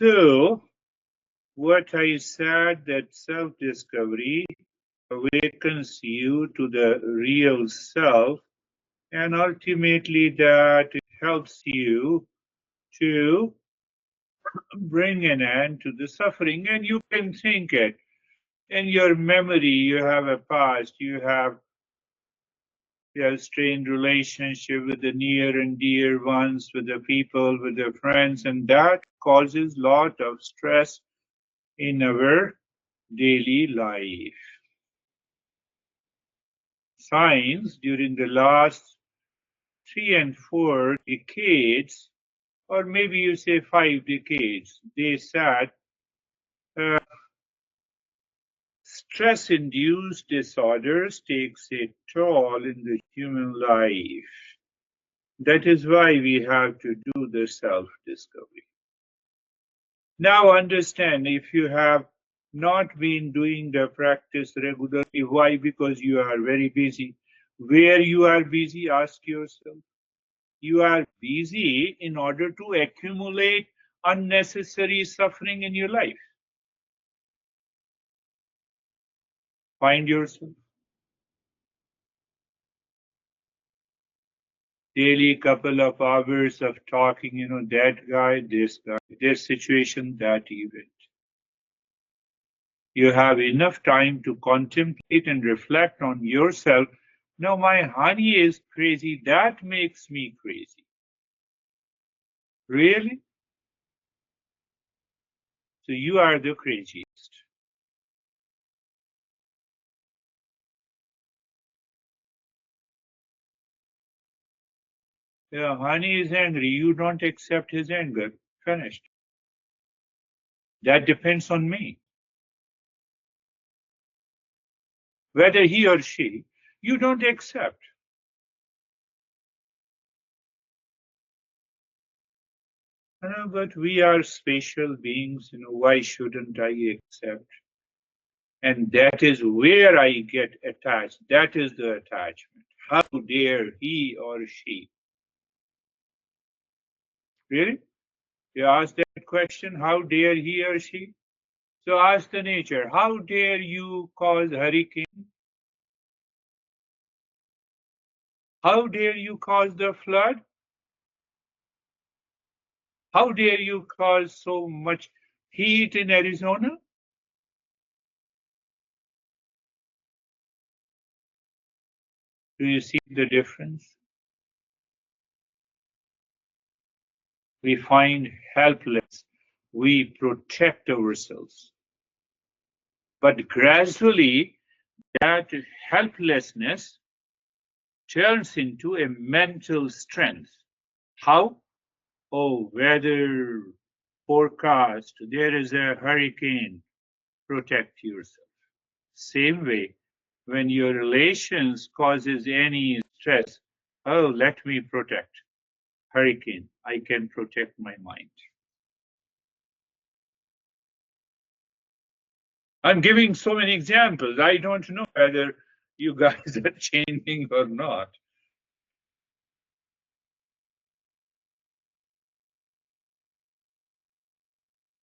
So, what I said, that self-discovery awakens you to the real self, and ultimately that helps you to bring an end to the suffering. And you can think it in your memory. You have a past, you have strained relationship with the near and dear ones, with the people, with the friends, and that causes lot of stress in our daily life. Science during the last 3 and 4 decades, or maybe you say 5 decades, they said uh, stress-induced disorders takes a toll in the human life. That is why we have to do the self-discovery. Now understand, if you have not been doing the practice regularly, why? Because you are very busy. Where you are busy, ask yourself. You are busy in order to accumulate unnecessary suffering in your life. Find yourself. Daily couple of hours of talking, that guy, this situation, that event. You have enough time to contemplate and reflect on yourself. No, my honey is crazy. That makes me crazy. Really? So you are the craziest. Yeah, honey is angry. You don't accept his anger. Finished. That depends on me. Whether he or she, you don't accept. But we are spatial beings, why shouldn't I accept? And that is where I get attached. That is the attachment. How dare he or she? Really? You ask that question, how dare he or she? So ask the nature, how dare you cause hurricane? How dare you cause the flood? How dare you cause so much heat in Arizona? Do you see the difference? We find helpless. We protect ourselves. But gradually, that helplessness turns into a mental strength. How? Oh, weather forecast, there is a hurricane. Protect yourself. Same way, when your relations causes any stress, oh, let me protect. Hurricane, I can protect my mind. I'm giving so many examples. I don't know whether you guys are changing or not.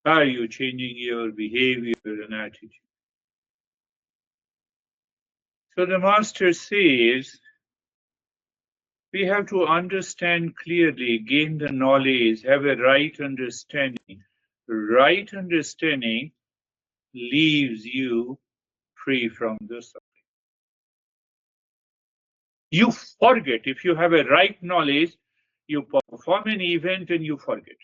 Are you changing your behavior and attitude? So the master says we have to understand clearly, gain the knowledge, have a right understanding. Right understanding leaves you free from the suffering. You forget. If you have a right knowledge, you perform an event and you forget.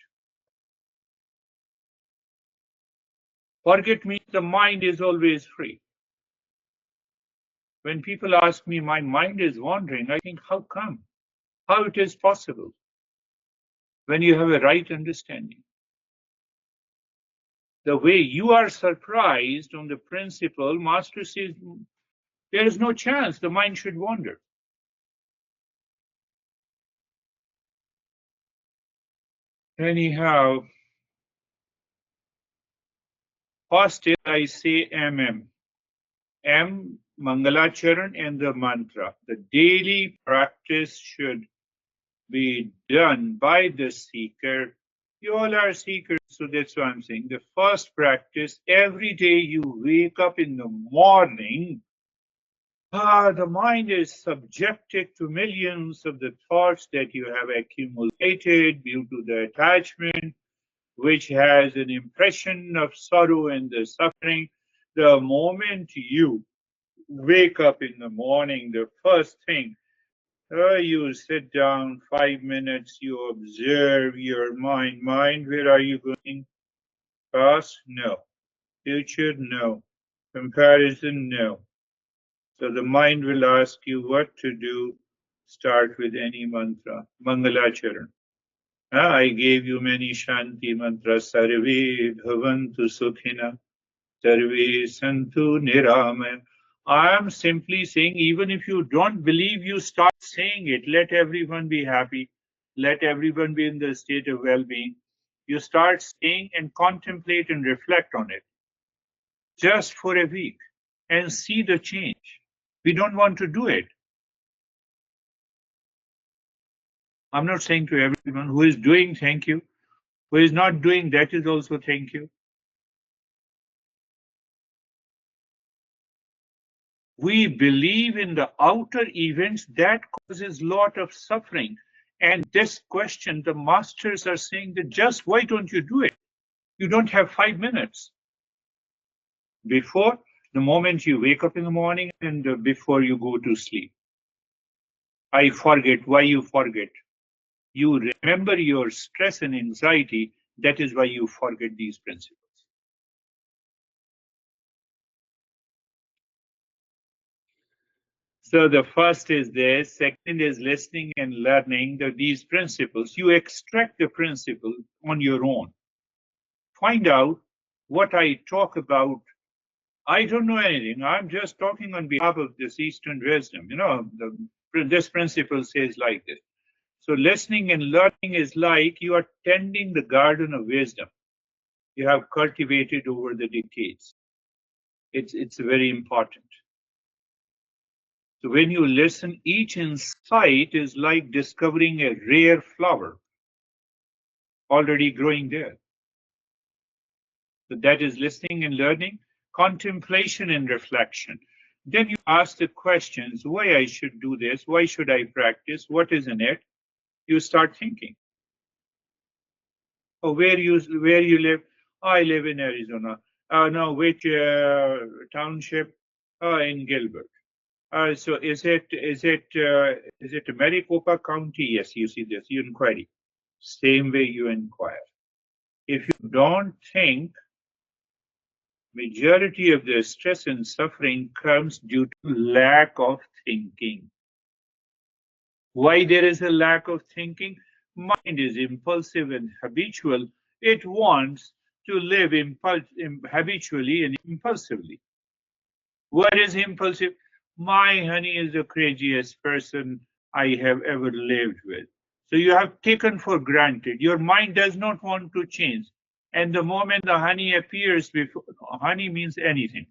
Forget means the mind is always free. When people ask me, my mind is wandering, I think, how come? How it is possible? When you have a right understanding. The way you are surprised on the principle, Master says, there is no chance the mind should wander. Anyhow, first I say MM. M, Mangalacharan and the mantra. The daily practice should be done by the seeker You all are seekers, so that's why I'm saying the first practice, every day you wake up in the morning, the mind is subjected to millions of the thoughts that you have accumulated due to the attachment, which has an impression of sorrow and the suffering. The moment you wake up in the morning, the first thing, you sit down 5 minutes, you observe your mind. Mind, where are you going? Past? No. Future? No. Comparison? No. So the mind will ask you what to do. Start with any mantra. Mangalacharan. I gave you many Shanti mantras. Sarve bhavantu sukhina. Sarve santu nirama. I am simply saying, even if you don't believe, you start saying it. Let everyone be happy. Let everyone be in the state of well-being. You start saying and contemplate and reflect on it just for a week and see the change. We don't want to do it. I'm not saying to everyone who is doing, thank you. Who is not doing, that is also thank you. We believe in the outer events that causes lot of suffering. And this question, the masters are saying that just why don't you do it? You don't have 5 minutes. Before the moment you wake up in the morning and before you go to sleep. I forget. Why you forget? You remember your stress and anxiety. That is why you forget these principles. So the first is this, second is listening and learning these principles. You extract the principle on your own. Find out what I talk about. I don't know anything. I'm just talking on behalf of this Eastern wisdom. This principle says like this. So listening and learning is like you are tending the garden of wisdom you have cultivated over the decades. It's very important. So when you listen, each insight is like discovering a rare flower already growing there. So that is listening and learning, contemplation and reflection. Then you ask the questions, why I should do this, why should I practice, what is in it? You start thinking. Oh, where you live? I live in Arizona. No, which township? In Gilbert. So is it Maricopa County? Yes, you see this. You inquiry. Same way you inquire. If you don't think, majority of the stress and suffering comes due to lack of thinking. Why there is a lack of thinking? Mind is impulsive and habitual. It wants to live habitually and impulsively. What is impulsive? My honey is the craziest person I have ever lived with. So you have taken for granted. Your mind does not want to change. And the moment the honey appears before, honey means anything.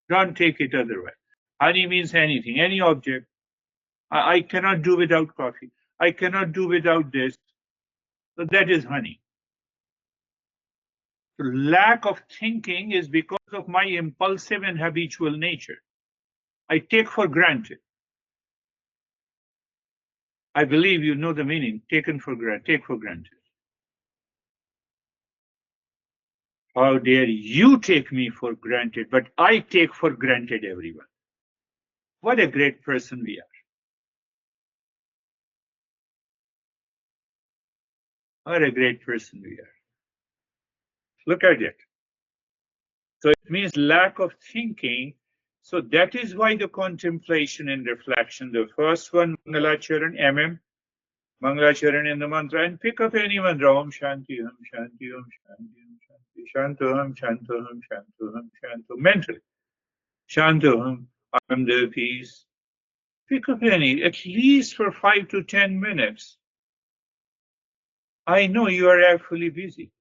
Don't take it otherwise. Honey means anything, any object. I cannot do without coffee. I cannot do without this. So that is honey. So lack of thinking is because of my impulsive and habitual nature. I take for granted. I believe you know the meaning. Take for granted. How dare you take me for granted, but I take for granted everyone. What a great person we are. What a great person we are. Look at it. So it means lack of thinking. So that is why the contemplation and reflection, the first one, Mangalacharan, Mangalacharan in the mantra, and pick up any mantra, Om Shanti, Om Shanti, Om Shanti, Om Shanti, Shantoham, Shantoham, Shantoham, Shantoham, mentally. Shantoham, I'm the peace. Pick up any, at least for 5 to 10 minutes. I know you are awfully busy,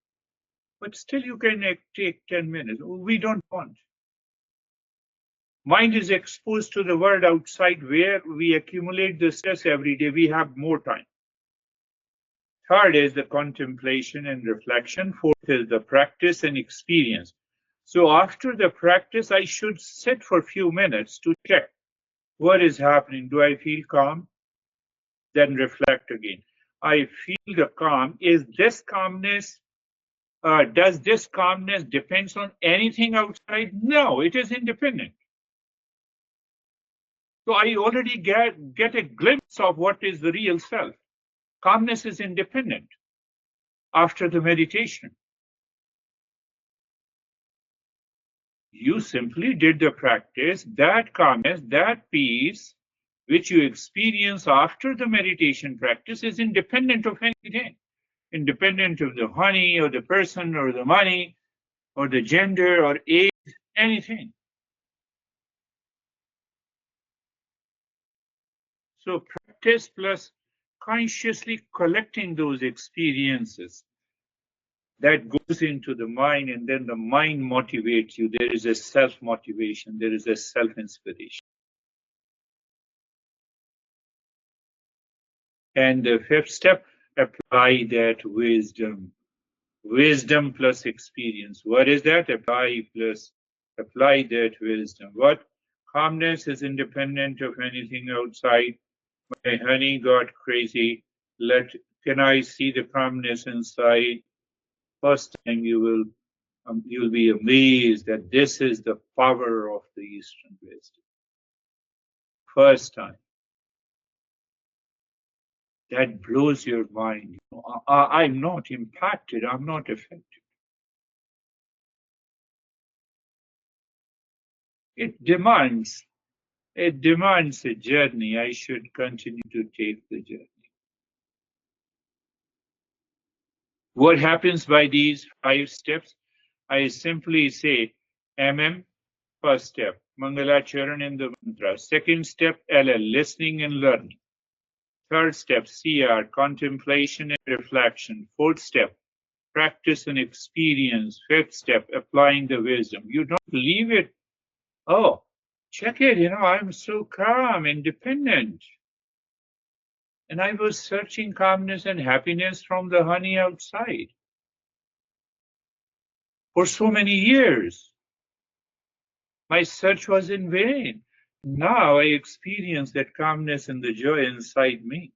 but still you can take 10 minutes. We don't want. Mind is exposed to the world outside where we accumulate the stress every day. We have more time. Third is the contemplation and reflection. Fourth is the practice and experience. So after the practice, I should sit for a few minutes to check what is happening. Do I feel calm? Then reflect again. I feel the calm. Is this calmness, does this calmness depends on anything outside? No, it is independent. So I already get a glimpse of what is the real self. Calmness is independent after the meditation. You simply did the practice, that calmness, that peace, which you experience after the meditation practice is independent of anything, independent of the honey or the person or the money or the gender or age, anything. So practice plus consciously collecting those experiences, that goes into the mind, and then the mind motivates you. There is a self motivation, there is a self inspiration. And the fifth step, apply that wisdom. Wisdom plus experience. What is that? Apply that wisdom. What? Calmness is independent of anything outside. My honey got crazy. Can I see the calmness inside? First time you'll be amazed that this is the power of the Eastern wisdom. First time. That blows your mind. I'm not impacted. I'm not affected. It demands a journey. I should continue to take the journey. What happens by these 5 steps? I simply say MM, first step, Mangalacharan in the mantra. Second step, LL, listening and learning. Third step, CR, contemplation and reflection. Fourth step, practice and experience. Fifth step, applying the wisdom. You don't leave it. Oh, check it. I'm so calm, independent. And I was searching calmness and happiness from the honey outside for so many years. My search was in vain. Now I experience that calmness and the joy inside me.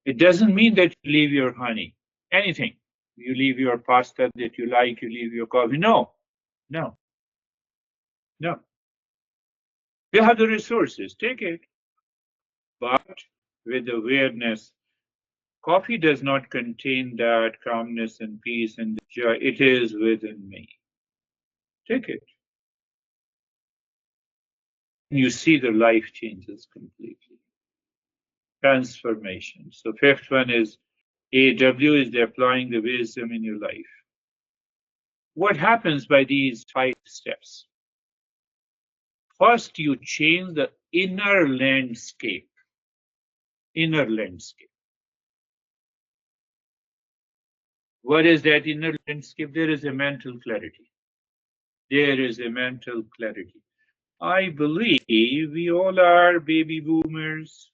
It doesn't mean that you leave your honey, anything. You leave your pasta that you like, you leave your coffee. No, no, no. You have the resources, take it. But with awareness, coffee does not contain that calmness and peace and joy. It is within me. Take it. You see the life changes completely. Transformation. So fifth one is AW is the applying the wisdom in your life. What happens by these 5 steps? First, you change the inner landscape. Inner landscape. What is that inner landscape? There is a mental clarity. There is a mental clarity. I believe we all are baby boomers,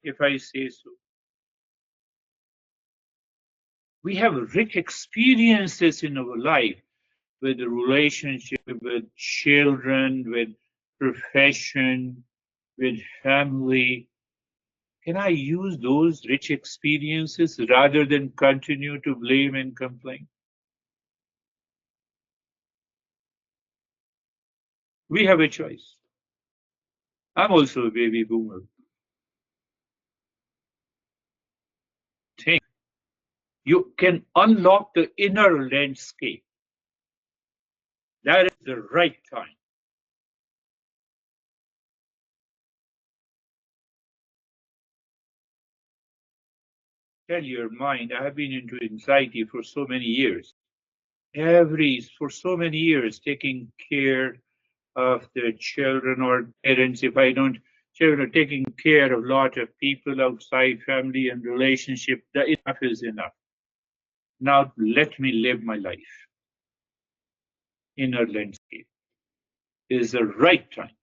if I say so. We have rich experiences in our life with the relationship, with children, with profession, with family. Can I use those rich experiences rather than continue to blame and complain? We have a choice. I'm also a baby boomer. Think you can unlock the inner landscape. That is the right time. Tell your mind, I have been into anxiety for so many years. For so many years, taking care of the children or parents, if I don't, children taking care of a lot of people outside family and relationship, that enough is enough. Now let me live my life. Inner landscape is the right time.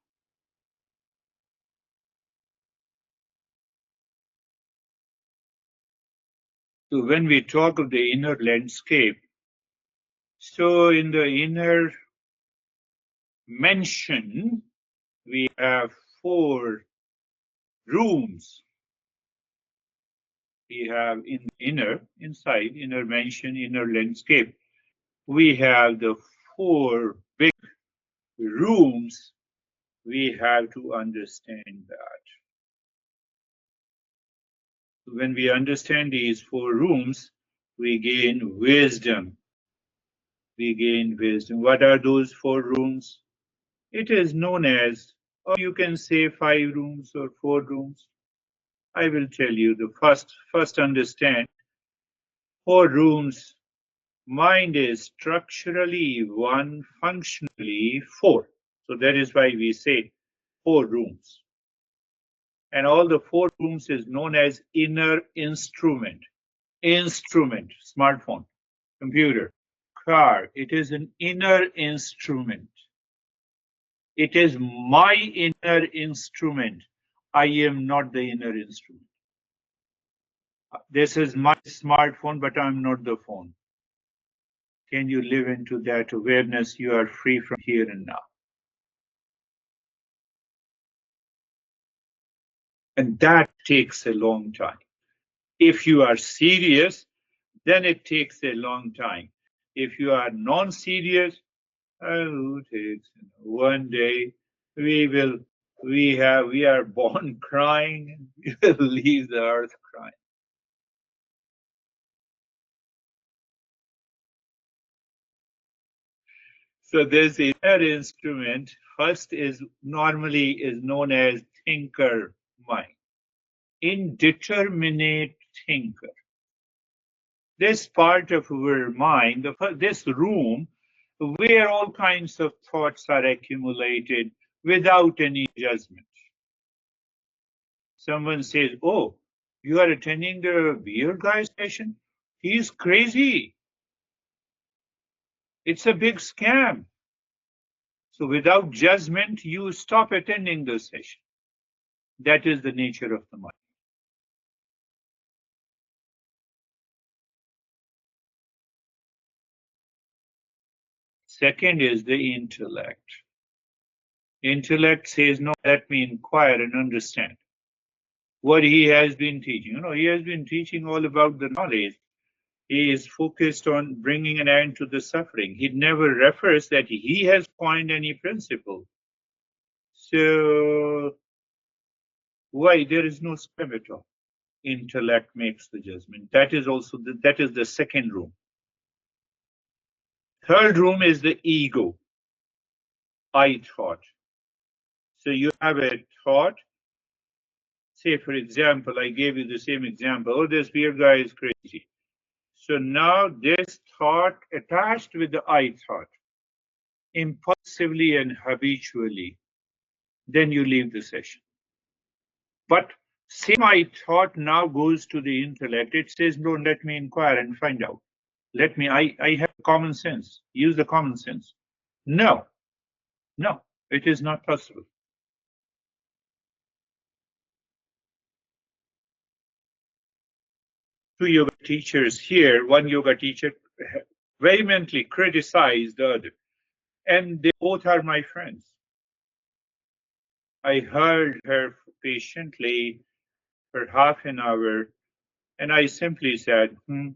So when we talk of the inner landscape, so in the inner mansion, we have 4 rooms. We have in inside inner mansion, inner landscape, we have the 4 big rooms. We have to understand that. When we understand these 4 rooms, we gain wisdom. We gain wisdom. What are those 4 rooms? It is known as, or you can say 5 rooms or 4 rooms. I will tell you the first understand 4 rooms. Mind is structurally 1, functionally 4. So that is why we say 4 rooms. And all the 4 rooms is known as inner instrument. Instrument, smartphone, computer, car. It is an inner instrument. It is my inner instrument. I am not the inner instrument. This is my smartphone, but I'm not the phone. Can you live into that awareness? You are free from here and now. And that takes a long time. If you are serious, then it takes a long time. If you are non-serious, it takes one day. We are born crying, and we will leave the earth crying. So this inner instrument first is normally is known as thinker mind, indeterminate thinker. This part of our mind, this room, where all kinds of thoughts are accumulated without any judgment. Someone says, "Oh, you are attending the beer guy session? He's crazy. It's a big scam." So without judgment, you stop attending the session. That is the nature of the mind. Second is the intellect. Intellect says, no, let me inquire and understand what he has been teaching. He has been teaching all about the knowledge. He is focused on bringing an end to the suffering. He never refers that he has coined any principle. So why there is no scam at all? Intellect makes the judgment. That is also that is the second room. Third room is the ego. I thought. So you have a thought. Say, for example, I gave you the same example. Oh, this beer guy is crazy. So now this thought attached with the I thought, impulsively and habitually, then you leave the session. But same I thought now goes to the intellect. It says, no, let me inquire and find out. I have common sense. Use the common sense. No, it is not possible. Two yoga teachers here, one yoga teacher vehemently criticized the other, and they both are my friends. I heard her patiently for half an hour, and I simply said, hmm.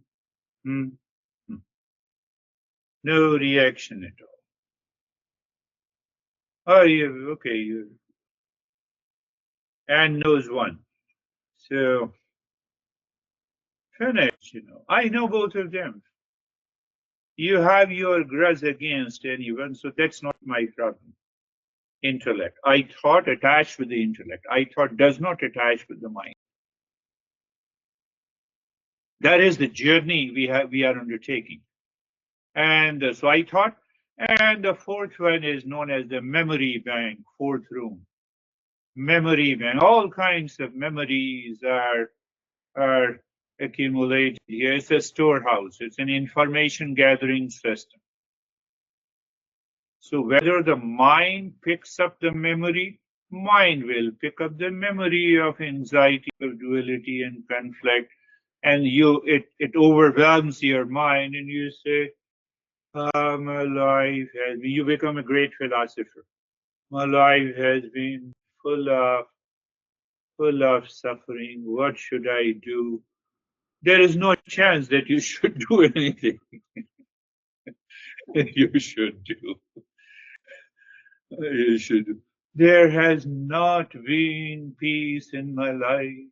No reaction at all. Oh, yeah, okay. And knows one. So, finish, I know both of them. You have your grudge against anyone, so that's not my problem. Intellect. I thought attached with the intellect. I thought does not attach with the mind. That is the journey we are undertaking. And so I thought, and the fourth one is known as the memory bank, fourth room. Memory bank. All kinds of memories are accumulated here. It's a storehouse. It's an information gathering system. So whether the mind picks up the memory, mind will pick up the memory of anxiety or duality and conflict. and it overwhelms your mind, and you say, my life has been, you become a great philosopher. My life has been full of suffering. What should I do? There is no chance that you should do anything. You should do. You should do. There has not been peace in my life.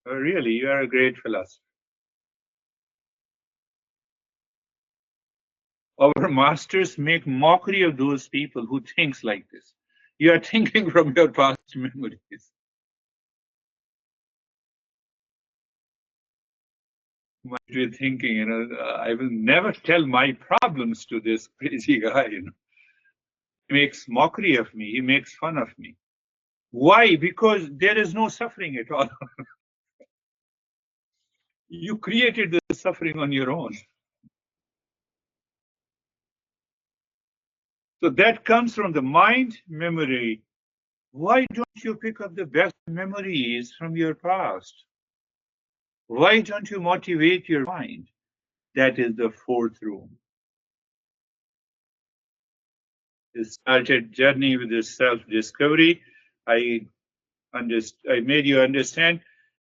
Oh, really, you are a great philosopher. Our masters make mockery of those people who thinks like this. You are thinking from your past memories. Might be thinking, I will never tell my problems to this crazy guy. He makes mockery of me. He makes fun of me. Why? Because there is no suffering at all. You created the suffering on your own. So that comes from the mind memory. Why don't you pick up the best memories from your past? Why don't you motivate your mind? That is the fourth room. This started journey with this self-discovery. I made you understand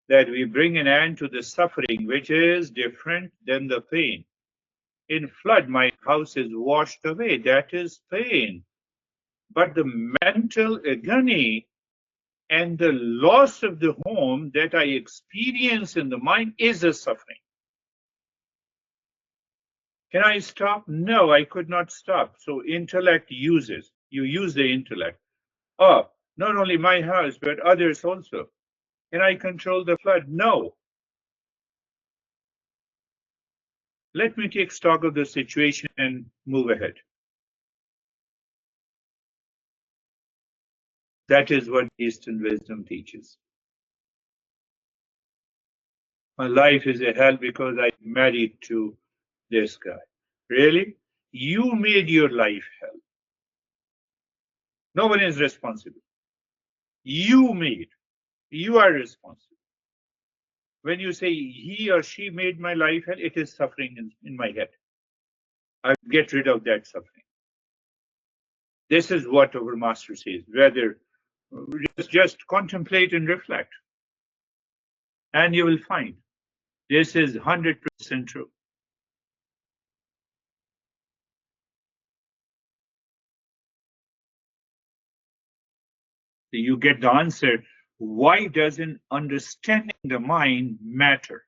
that we bring an end to the suffering, which is different than the pain. In flood, my house is washed away. That is pain. But the mental agony and the loss of the home that I experience in the mind is a suffering. Can I stop? No, I could not stop. So intellect uses. You use the intellect. Oh, not only my house, but others also. Can I control the flood? No. Let me take stock of the situation and move ahead. That is what Eastern wisdom teaches. My life is a hell because I married to this guy. Really? You made your life hell. No one is responsible. You made. You are responsible. When you say he or she made my life hell, it is suffering in my head. I get rid of that suffering. This is what our master says. Whether just contemplate and reflect, and you will find this is 100% true. You get the answer. Why doesn't understanding the mind matter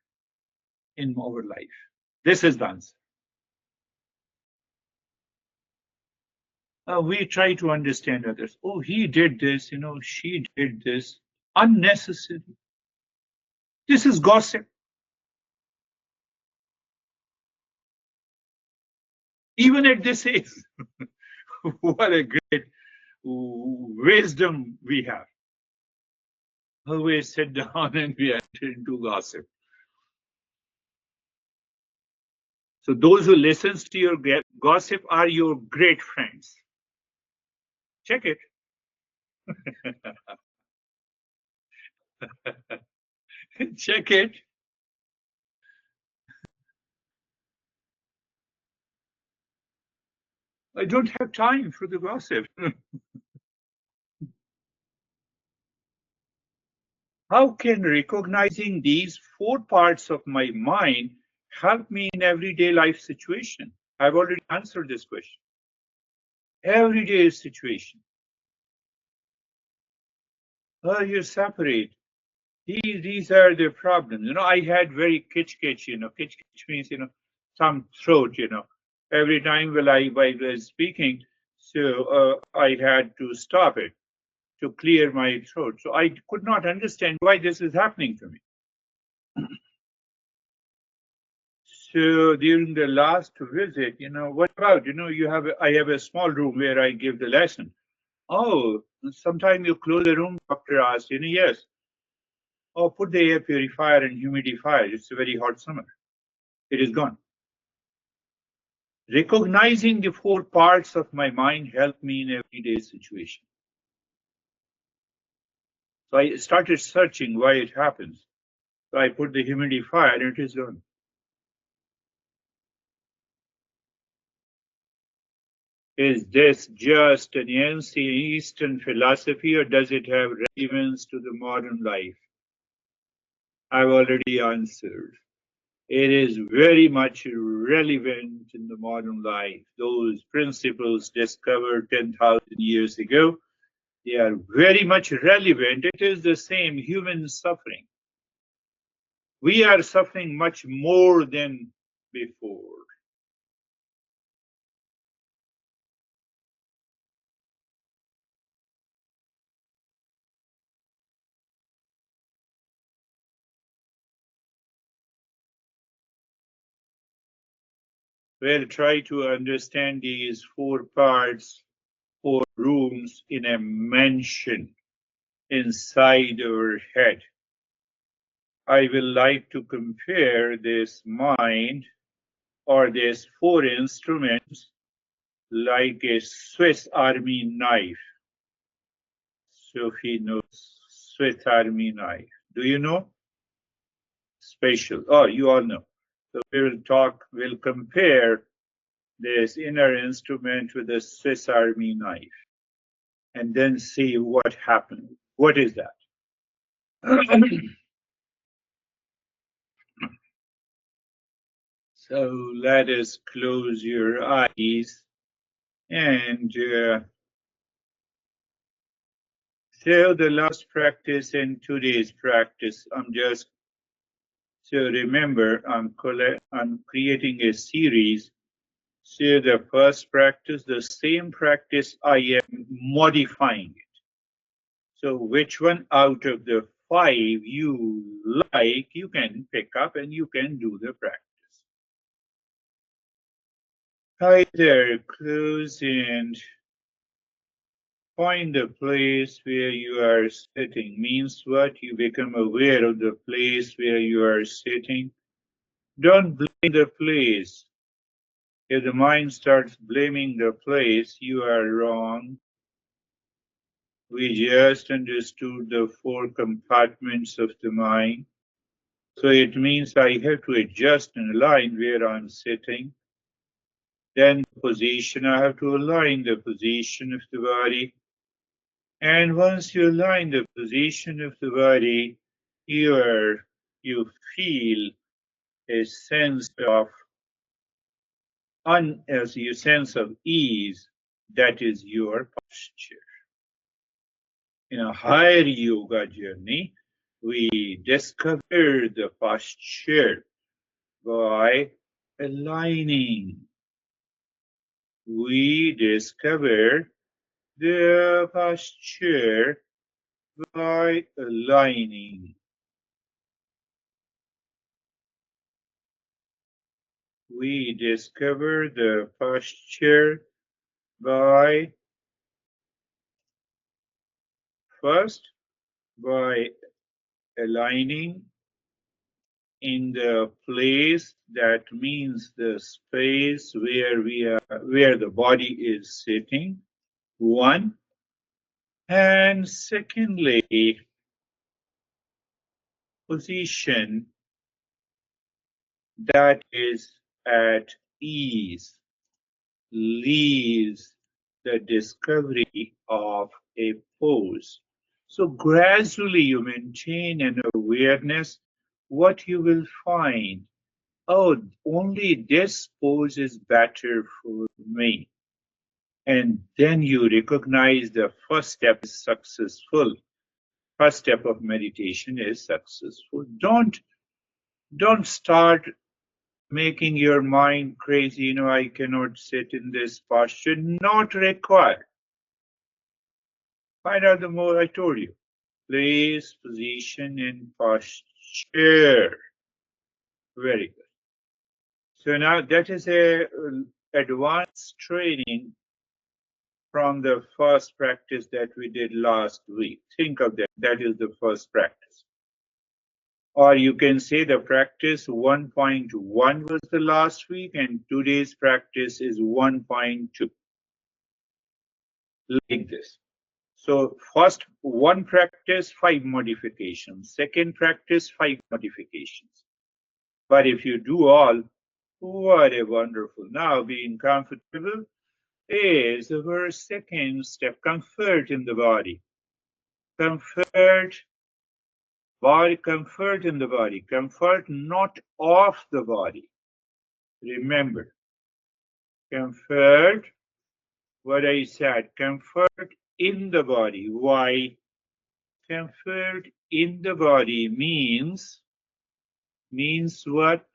in our life? This is the answer. We try to understand others. Oh, he did this, she did this. Unnecessary. This is gossip. Even at this age, what a great wisdom we have. Always sit down and we enter into gossip. So those who listens to your gossip are your great friends. Check it. Check it. I don't have time for the gossip. How can recognizing these four parts of my mind help me in everyday life situation? I've already answered this question. Everyday situation. Oh, you separate. These are the problems. I had very kitch. Kitch means, some throat, Every time when I was speaking, so I had to stop it to clear my throat. So I could not understand why this is happening to me. So during the last visit, what about, I have a small room where I give the lesson. Oh, sometime you close the room, doctor asked, yes. Oh, put the air purifier and humidifier. It's a very hot summer. It is gone. Recognizing the four parts of my mind helped me in everyday situation. So I started searching why it happens. So I put the humidifier and it is done. Is this just an ancient Eastern philosophy or does it have relevance to the modern life? I've already answered. It is very much relevant in the modern life. Those principles discovered 10,000 years ago, they are very much relevant. It is the same human suffering. We are suffering much more than before. We'll try to understand these four parts, four rooms in a mansion inside our head. I will like to compare this mind or these four instruments like a Swiss Army knife. Sophie knows Swiss Army knife. Do you know? Special. Oh, you all know. So we'll compare this inner instrument with the Swiss Army knife and then see what happened. What is that? So let us close your eyes and so the last practice and today's practice. So remember, I'm creating a series. So the first practice, the same practice, I am modifying it. So which one out of the five you like, you can pick up and you can do the practice. Either close and find the place where you are sitting. Means what? You become aware of the place where you are sitting. Don't blame the place. If the mind starts blaming the place, you are wrong. We just understood the four compartments of the mind. So it means I have to adjust and align where I'm sitting. Then the position, I have to align the position of the body. And once you align the position of the body, you feel a sense of as your sense of ease. That is your posture. In a higher yoga journey, we discover the posture by aligning. We discover the posture by aligning. We discover the posture by first by aligning in the place, that means the space where the body is sitting, one. And secondly, position that is at ease leaves the discovery of a pose. So gradually you maintain an awareness. What you will find, oh, only this pose is better for me. And then you recognize the first step is successful. First step of meditation is successful. Don't start making your mind crazy. I cannot sit in this posture. Not required. Find out the more I told you. Place, position, and posture. Very good. So now that is a advanced training from the first practice that we did last week. Think of that. That is the first practice. Or you can say the practice 1.1 was the last week and today's practice is 1.2. Like this. So first one practice, 5 modifications. Second practice, 5 modifications. But if you do all, what a wonderful. Now being comfortable is our second step. Comfort in the body. Comfort, comfort in the body. Comfort not of the body. Remember, comfort, what I said, comfort in the body. Why? Comfort in the body means what?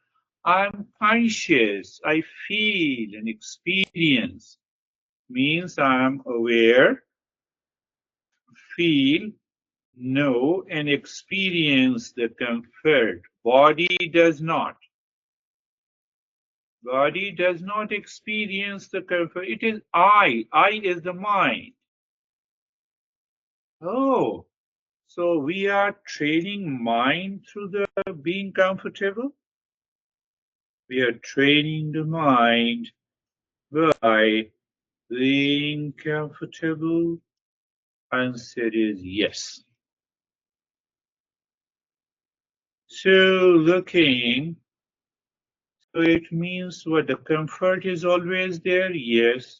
I'm conscious, I feel and experience. Means I'm aware, feel, know, and experience the comfort. Body does not. Body does not experience the comfort. It is I. I is the mind. Oh, so we are training mind through the being comfortable. We are training the mind by being comfortable. Answer is yes. So looking, so it means what? The comfort is always there? Yes.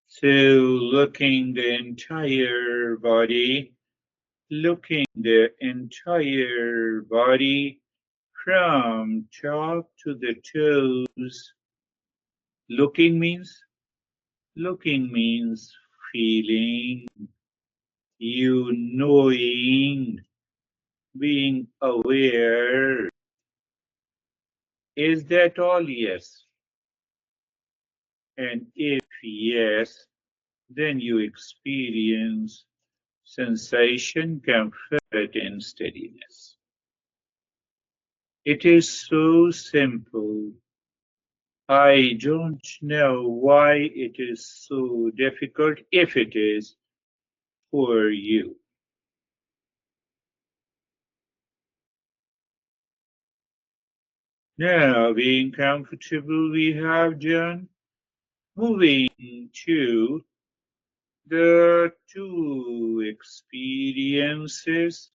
So looking the entire body, looking the entire body from top to the toes. Looking means feeling, you knowing, being aware. Is that all? Yes. And if yes, then you experience sensation, comfort, and steadiness. It is so simple. I don't know why it is so difficult if it is for you. Now, being comfortable, we have done. Moving to the two experiences.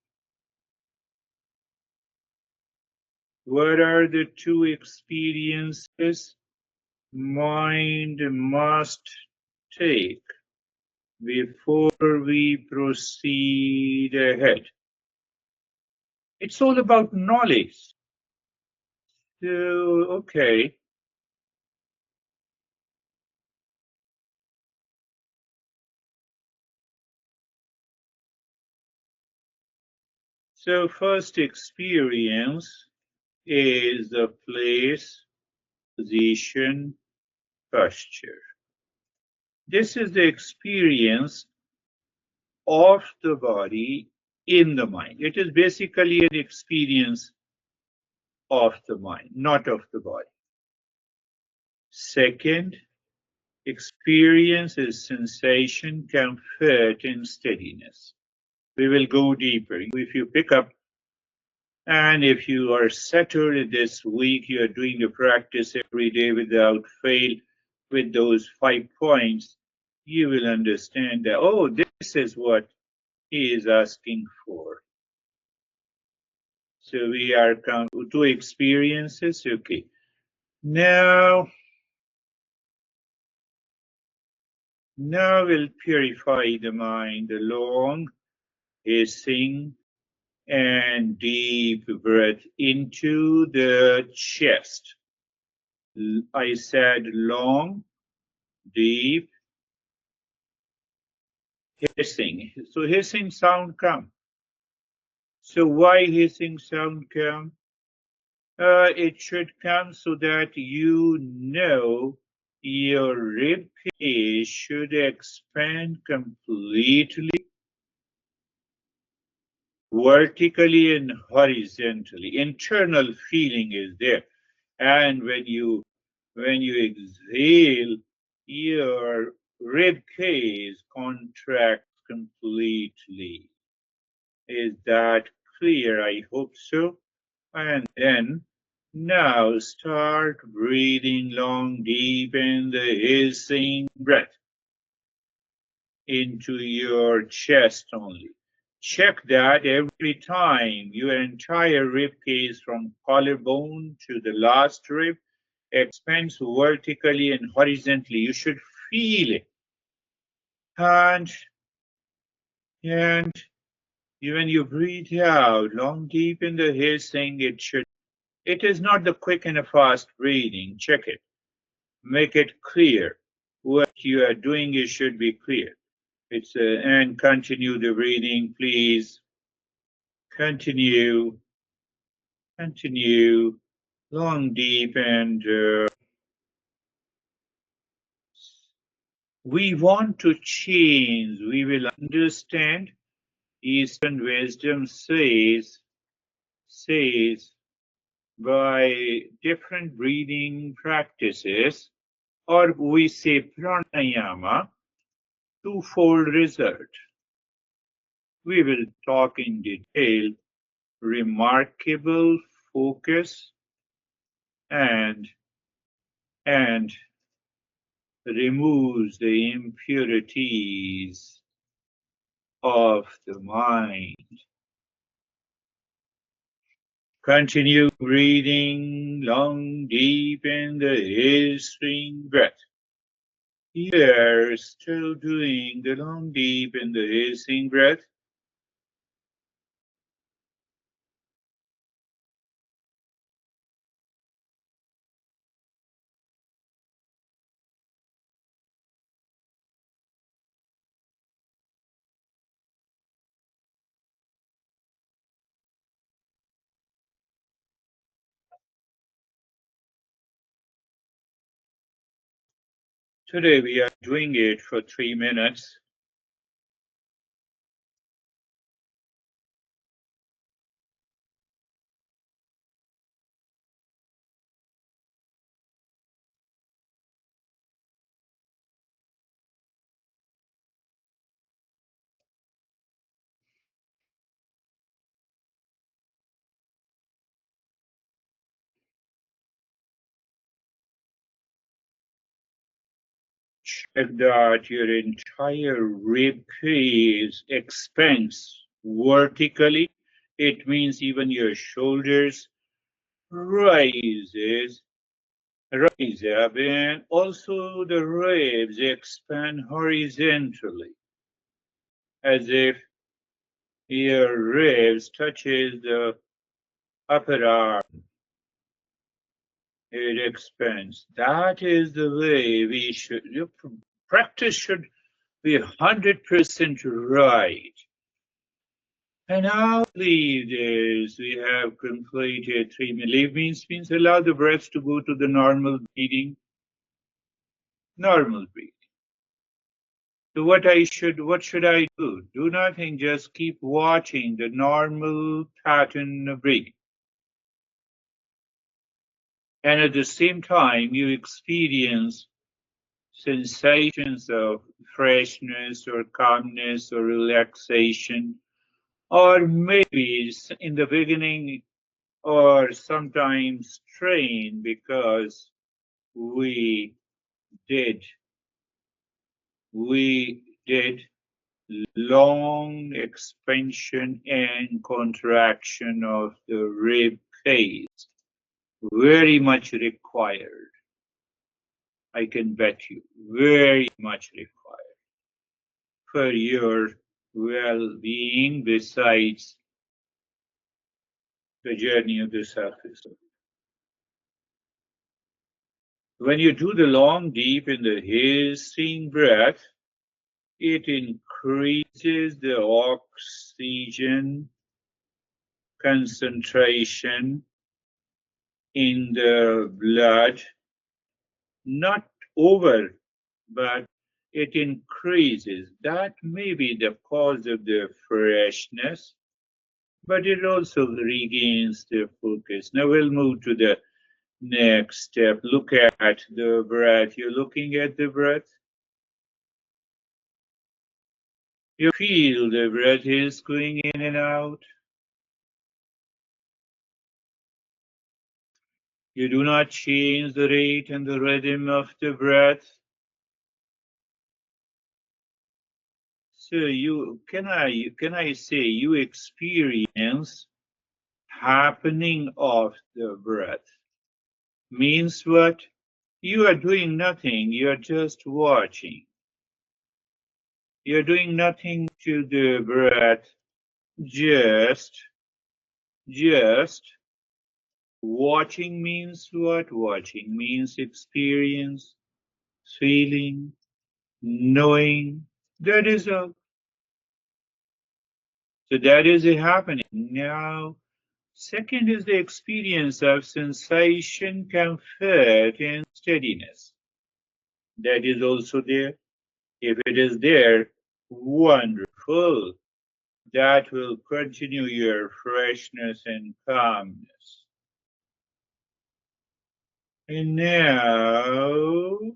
What are the two experiences mind must take before we proceed ahead? It's all about knowledge. So, okay. So, first experience is the place, position, posture. This is the experience of the body in the mind. It is basically an experience of the mind, not of the body. Second, experience is sensation, comfort, and steadiness. We will go deeper. If you pick up and if you are settled this week, you are doing the practice every day without fail with those 5 points, you will understand that, oh, this is what he is asking for. So we are two experiences. Okay. Now we'll purify the mind. Long, hissing, and deep breath into the chest. I said long, deep, hissing. So hissing sound come. So why hissing sound come? It should come so that you know your rib cage should expand completely, vertically and horizontally. Internal feeling is there. And when you exhale, your rib cage contracts completely. Is that clear? I hope so. And then Now start breathing long, deep in the hissing breath into your chest only. Check that every time your entire rib cage from collarbone to the last rib expands vertically and horizontally. You should feel it. And, and when you breathe out long, deep in the hissing, it is not the quick and fast breathing. Check it. Make it clear. What you are doing, it should be clear. And continue the breathing, please. Continue, continue, long, deep, and we want to change. We will understand. Eastern wisdom says by different breathing practices, or we say pranayama, twofold result. We will talk in detail. Remarkable focus and removes the impurities of the mind. Continue breathing long, deep in the hissing breath. Here, still doing the long, deep in the hissing breath. Today we are doing it for 3 minutes. Check that your entire rib cage expands vertically. It means even your shoulders rises, rise up, and also the ribs expand horizontally, as if your ribs touches the upper arm. It expands. That is the way we should. Your practice should be 100% right. And now leave this. We have completed 3 minutes. Leave means allow the breath to go to the normal breathing. Normal breathing. So what should I do? Do nothing, just keep watching the normal pattern of breathing. And at the same time, you experience sensations of freshness or calmness or relaxation, or maybe in the beginning or sometimes strain because we did long expansion and contraction of the rib cage. Very much required. I can bet you, very much required for your well-being besides the journey of the self-discovery. When you do the long, deep in the hissing breath, it increases the oxygen concentration in the blood, not over, but it increases. That may be the cause of the freshness, but it also regains the focus. Now we'll move to the next step. Look at the breath. You're looking at the breath. You feel the breath is going in and out. You do not change the rate and the rhythm of the breath. So can I say you experience happening of the breath? Means what? You are doing nothing, you are just watching. You're doing nothing to the breath, just watching. Means what? Watching means experience, feeling, knowing. That is all. So that is a happening. Now, second is the experience of sensation, comfort, and steadiness. That is also there. If it is there, wonderful. That will continue your freshness and calmness. And now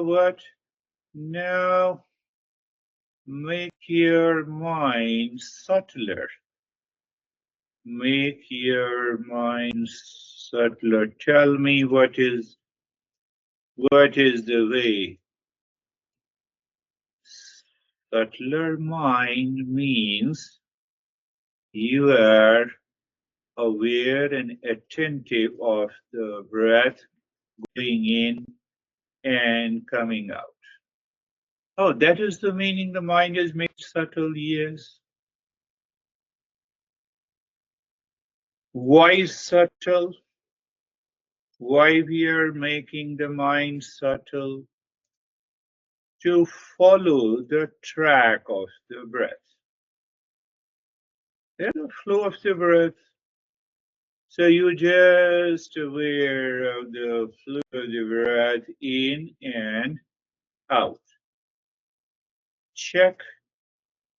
what? Now make your mind subtler. Make your mind subtler. Tell me what is the way? Subtler mind means you are aware and attentive of the breath going in and coming out. Oh, that is the meaning the mind is made subtle, yes. Why subtle? Why we are making the mind subtle? To follow the track of the breath. The flow of the breath. So you just aware of the flow of the breath in and out. Check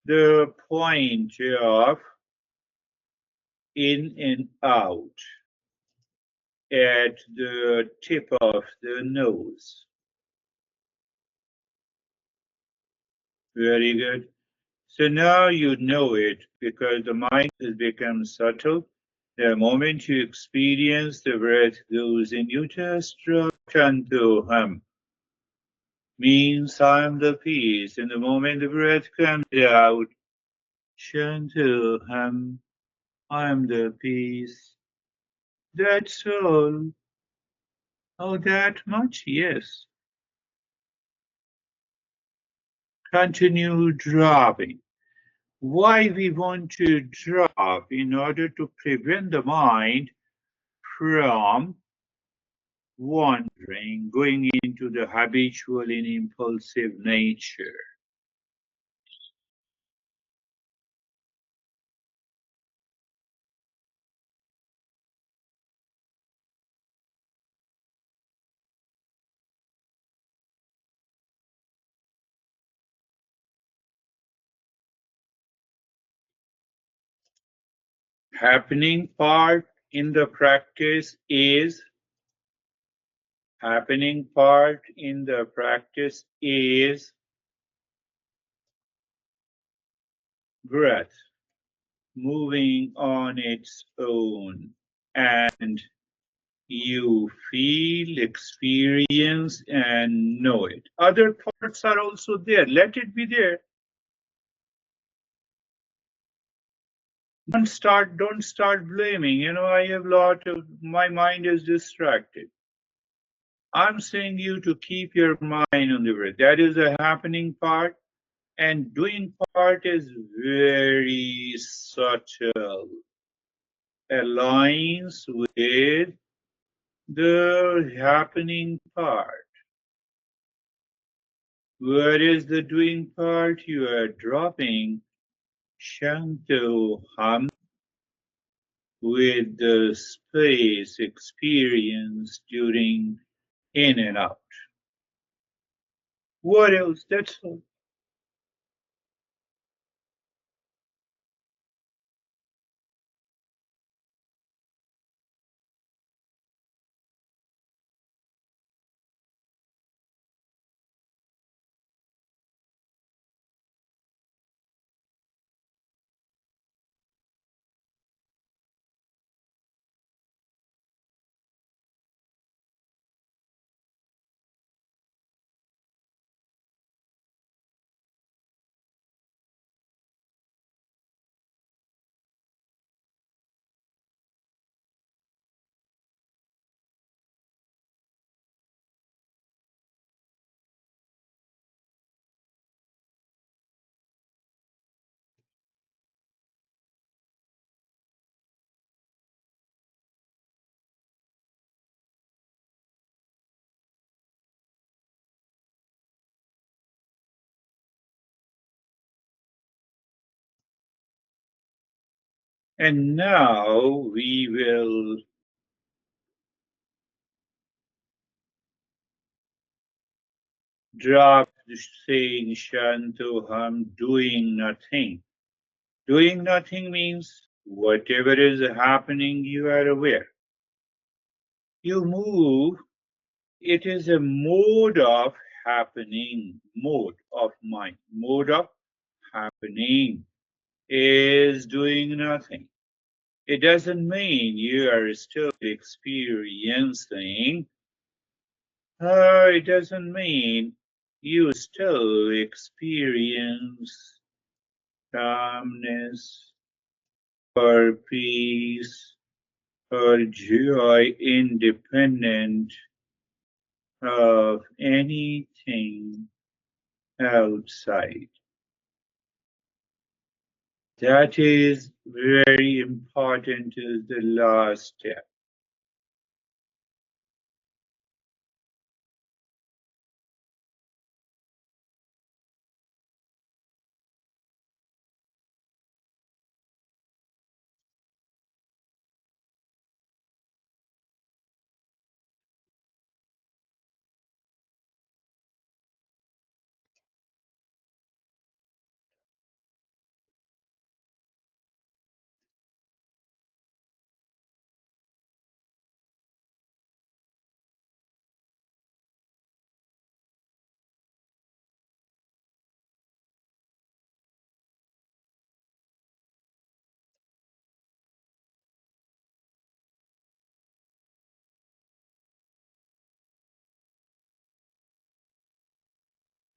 the point of in and out at the tip of the nose. Very good. So now you know it because the mind has become subtle. The moment you experience the breath goes in, you just drop into hum. Means I'm the peace. And the moment the breath comes out, Shantu hum, I'm the peace. That's all. Oh, that much? Yes. Continue dropping. Why we want to drop? In order to prevent the mind from wandering, going into the habitual and impulsive nature. Happening part in the practice is happening part in the practice is breath moving on its own, and you feel, experience, and know it. Other parts are also there. Let it be there. Don't start blaming. I have lot of my mind is distracted. I'm saying you to keep your mind on the breath. That is the happening part, and doing part is very subtle. Aligns with the happening part. What is the doing part? You are dropping Shanto hum with the space experience during in and out. What else? That's all. And now we will drop saying Shantoham, doing nothing. Doing nothing means whatever is happening, you are aware. You move, it is a mode of happening, mode of mind. Mode of happening is doing nothing. It doesn't mean you are still experiencing. It doesn't mean you still experience calmness or peace or joy independent of anything outside. That is very important, is the last step.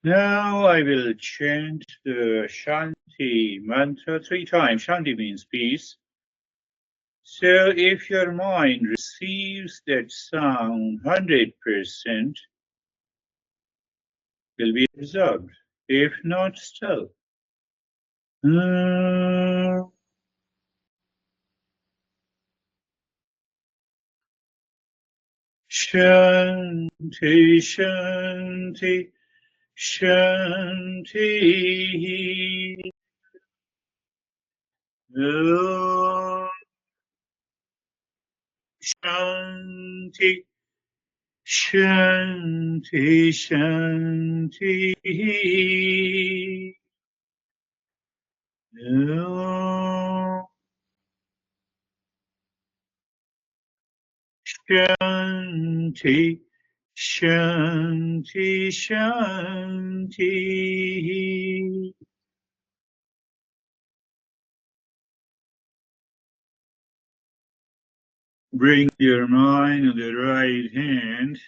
Now I will chant the Shanti mantra 3 times. Shanti means peace. So if your mind receives that sound 100%, will be absorbed. If not, still. Shanti, Shanti, Shanti. Om Shanti, Shanti, Shanti. Om Shanti, Shanti, Shanti. Bring your mind on the right hand,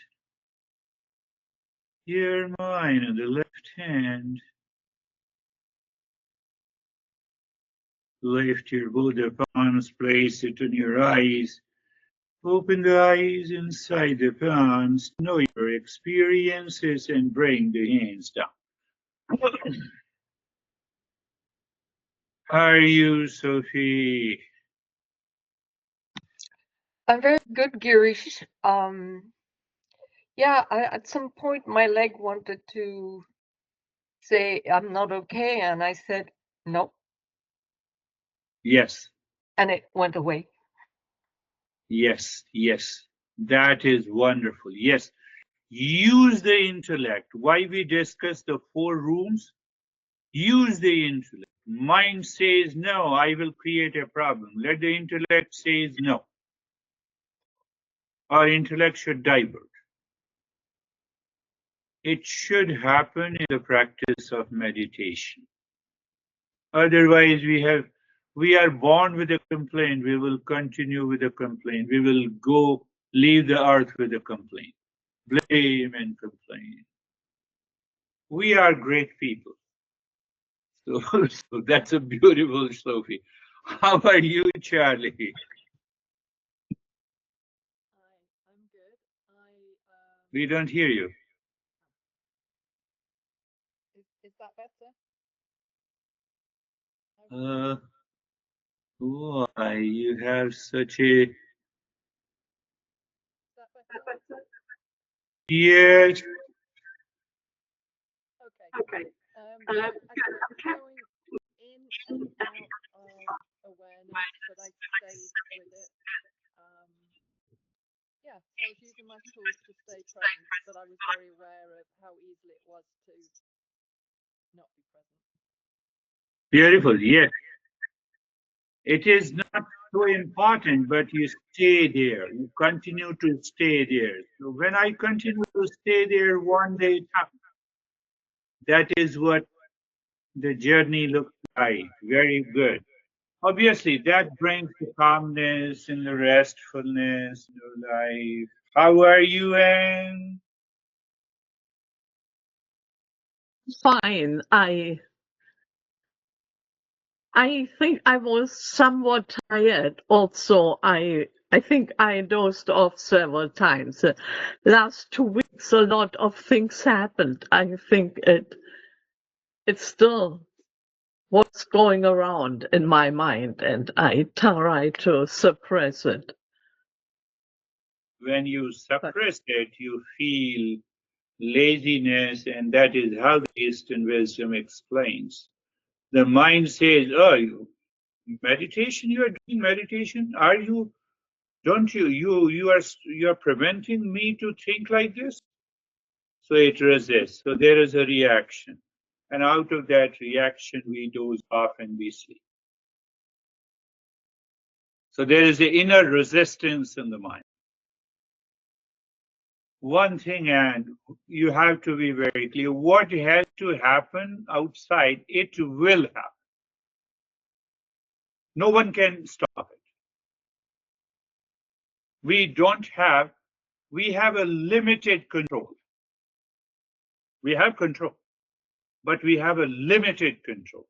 your mind on the left hand. Lift your Buddha palms, place it on your eyes. Open the eyes inside the palms, know your experiences, and bring the hands down. How are you, Sophie? I'm very good, Girish. Yeah, at some point my leg wanted to say I'm not okay, and I said no. Yes. And it went away. Yes, yes. That is wonderful. Yes. Use the intellect. Why we discuss the 4 rooms? Use the intellect. Mind says no, I will create a problem. Let the intellect says no. Our intellect should divert. It should happen in the practice of meditation. Otherwise, we are born with a complaint. We will continue with a complaint. We will go leave the earth with a complaint. Blame and complain. We are great people. So, so that's a beautiful Sophie. How are you, Charlie? I'm good. We don't hear you. Is that better? Why you have such a Is that better? yes. Okay. I keep going in and out of awareness, but I was very aware of how easy it was to not be present. Beautiful, yes. It is not so important, but you stay there. You continue to stay there. So when I continue to stay there, one day it happens. That is what the journey looks like. Very good. Obviously, that brings the calmness and the restfulness in your life. How are you, Anne? Fine. I think I was somewhat tired also. I think I dozed off several times. Last 2 weeks a lot of things happened. I think it's still what's going around in my mind, and I try to suppress it. When you suppress it, you feel laziness, and that is how the Eastern wisdom explains. The mind says, "Oh, meditation. You are doing meditation. Are you? Don't you? You are preventing me to think like this." So it resists. So there is a reaction, and out of that reaction, we doze off and we sleep. So there is an inner resistance in the mind. One thing, and you have to be very clear, what has to happen outside, it will happen. No one can stop it. We have a limited control. We have control, but we have a limited control.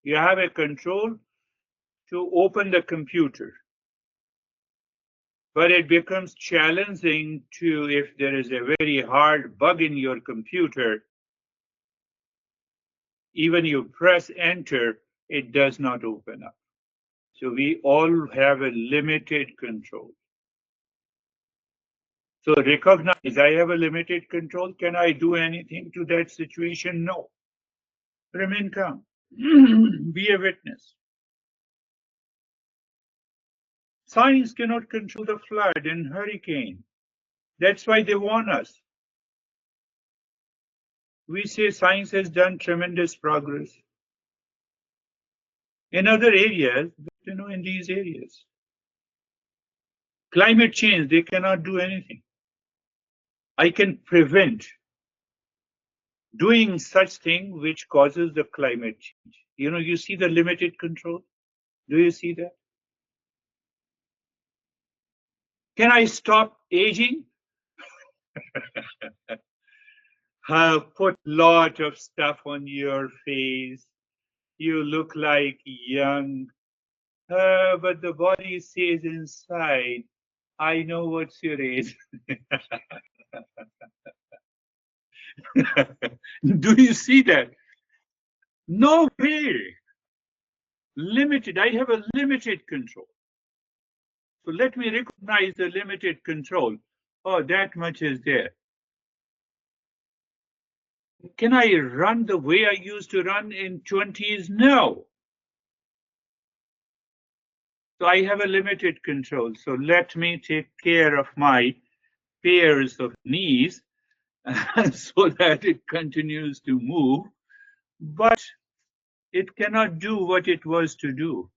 You have a control to open the computer, but it becomes challenging to, if there is a very hard bug in your computer, even you press enter, it does not open up. So we all have a limited control. So recognize I have a limited control. Can I do anything to that situation? No. Remain calm. Be a witness. Science cannot control the flood and hurricane. That's why they warn us. We say science has done tremendous progress in other areas, but in these areas. Climate change, they cannot do anything. I can prevent doing such thing which causes the climate change. You see the limited control. Do you see that? Can I stop aging? Put lot of stuff on your face. You look like young. But the body says inside, I know what's your age. Do you see that? No way. Limited. I have a limited control. So let me recognize the limited control. Oh, that much is there. Can I run the way I used to run in 20s? No. So I have a limited control. So let me take care of my pairs of knees so that it continues to move, but it cannot do what it was to do.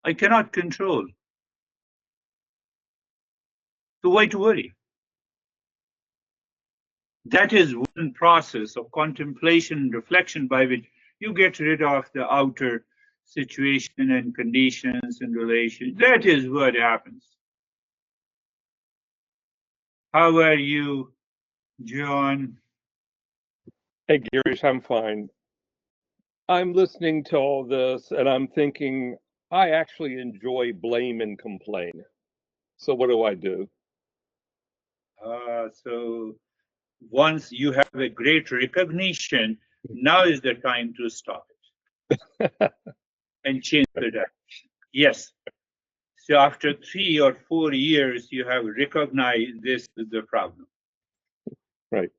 I cannot control. So why to worry? That is one process of contemplation and reflection by which you get rid of the outer situation and conditions and relations. That is what happens. How are you, John? Hey, Girish, I'm fine. I'm listening to all this and I'm thinking, I actually enjoy blame and complain. So what do I do? So once you have a great recognition, now is the time to stop it and change the direction. Yes. So after 3 or 4 years, you have recognized this is the problem. Right.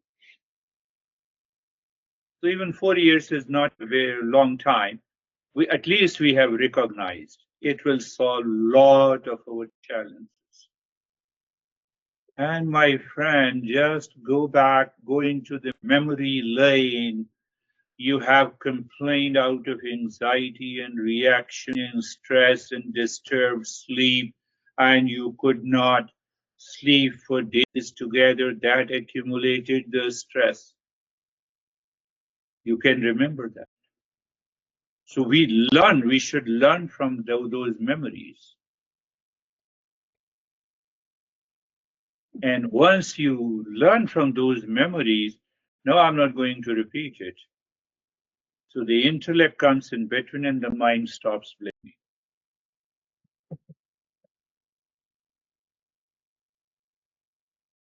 So even 4 years is not a very long time. At least we have recognized. It will solve a lot of our challenges. And my friend, just go into the memory lane. You have complained out of anxiety and reaction and stress and disturbed sleep, and you could not sleep for days together. That accumulated the stress. You can remember that. So we should learn from those memories. And once you learn from those memories, no, I'm not going to repeat it. So the intellect comes in between and the mind stops blaming.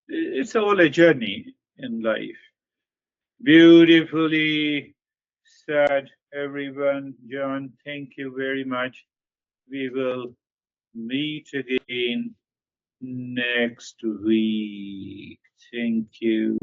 It's all a journey in life. Beautifully said, everyone. John, thank you very much. We will meet again next week. Thank you.